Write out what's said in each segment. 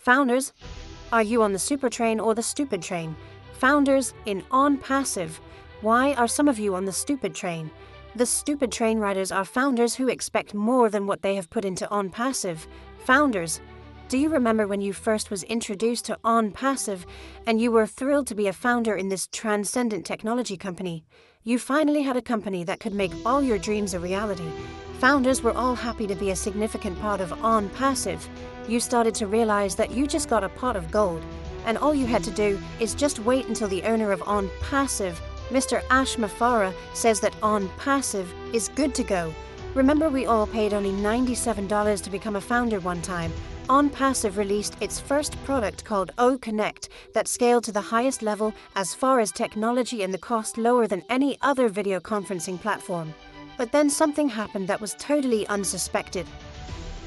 Founders, are you on the super train or the stupid train? Founders in ONPASSIVE, why are some of you on the stupid train? The stupid train riders are founders who expect more than what they have put into ONPASSIVE. Founders, do you remember when you first was introduced to ONPASSIVE and you were thrilled to be a founder in this Transcendent Technology company? You finally had a company that could make all your dreams a reality. Founders were all happy to be a significant part of ONPASSIVE. You started to realize that you just got a pot of gold, and all you had to do is just wait until the owner of ONPASSIVE, Mr. Ash Mafara, says that ONPASSIVE is good to go. Remember, we all paid only $97 to become a founder one time. ONPASSIVE released its first product called OConnect that scaled to the highest level as far as technology and the cost lower than any other video conferencing platform. But then something happened that was totally unsuspected.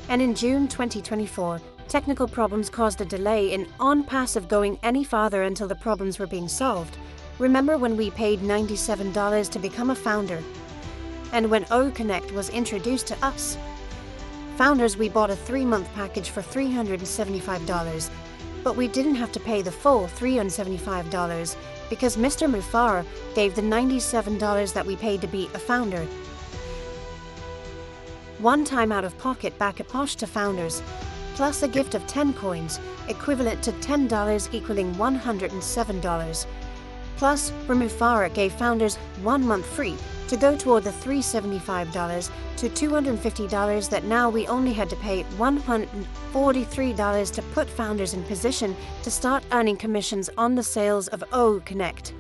And in June 2024, technical problems caused a delay in ONPASSIVE going any farther until the problems were being solved. Remember when we paid $97 to become a founder? And when OConnect was introduced to us? Founders, we bought a 3-month package for $375, but we didn't have to pay the full $375 because Mr. Mufara gave the $97 that we paid to be a founder. One time out of pocket back at Posh to founders, plus a gift of 10 coins, equivalent to $10 equaling $107. Plus, Mufara gave founders 1 month free to go toward the $375 to $250 that now we only had to pay $143 to put founders in position to start earning commissions on the sales of OConnect.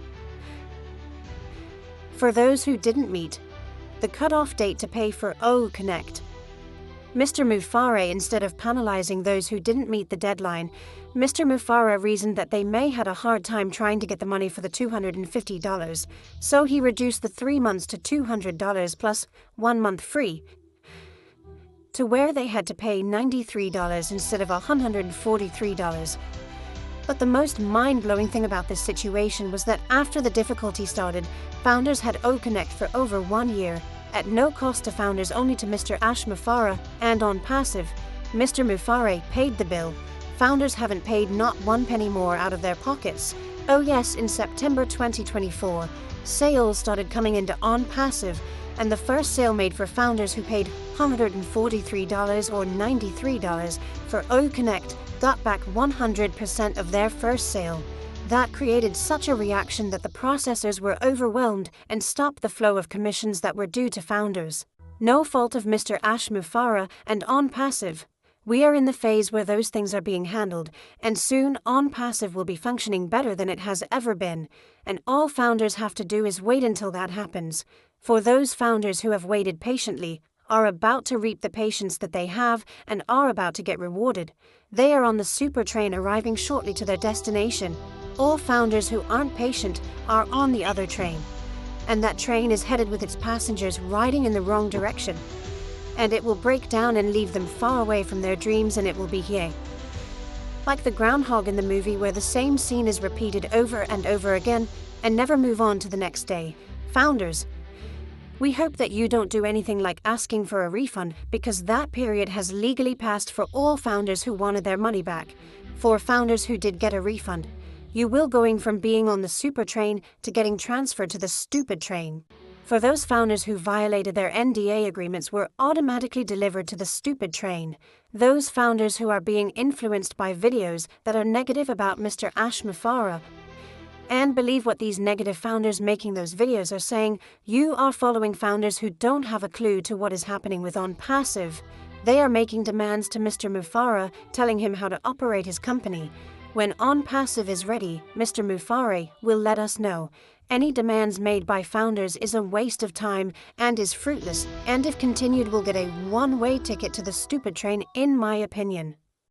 For those who didn't meet the cutoff date to pay for OConnect, Mr. Mufara, instead of penalizing those who didn't meet the deadline, Mr. Mufara reasoned that they may had a hard time trying to get the money for the $250, so he reduced the 3 months to $200 plus 1 month free, to where they had to pay $93 instead of $143. But the most mind-blowing thing about this situation was that after the difficulty started, founders had OConnect for over 1 year, at no cost to founders, only to Mr. Ash Mufara, and ONPASSIVE. Mr. Mufara paid the bill. Founders haven't paid not 1 penny more out of their pockets. Oh yes, in September 2024, sales started coming into ONPASSIVE, and the first sale made for founders who paid $143 or $93 for OConnect got back 100% of their first sale. That created such a reaction that the processors were overwhelmed and stopped the flow of commissions that were due to founders. No fault of Mr. Ash Mufara and ONPASSIVE. We are in the phase where those things are being handled, and soon ONPASSIVE will be functioning better than it has ever been, and all founders have to do is wait until that happens. For those founders who have waited patiently, are about to reap the patience that they have and are about to get rewarded. They are on the super train arriving shortly to their destination. All founders who aren't patient are on the other train, and that train is headed with its passengers riding in the wrong direction, and it will break down and leave them far away from their dreams, and it will be here. Like the groundhog in the movie where the same scene is repeated over and over again and never move on to the next day. Founders, we hope that you don't do anything like asking for a refund, because that period has legally passed for all founders who wanted their money back. For founders who did get a refund, you will going from being on the super train to getting transferred to the stupid train. For those founders who violated their NDA agreements were automatically delivered to the stupid train. Those founders who are being influenced by videos that are negative about Mr. Ash Mufara and believe what these negative founders making those videos are saying, you are following founders who don't have a clue to what is happening with ONPASSIVE. They are making demands to Mr. Mufara, telling him how to operate his company. When ONPASSIVE is ready, Mr. Mufara will let us know. Any demands made by founders is a waste of time and is fruitless, and if continued will get a one-way ticket to the stupid train, in my opinion.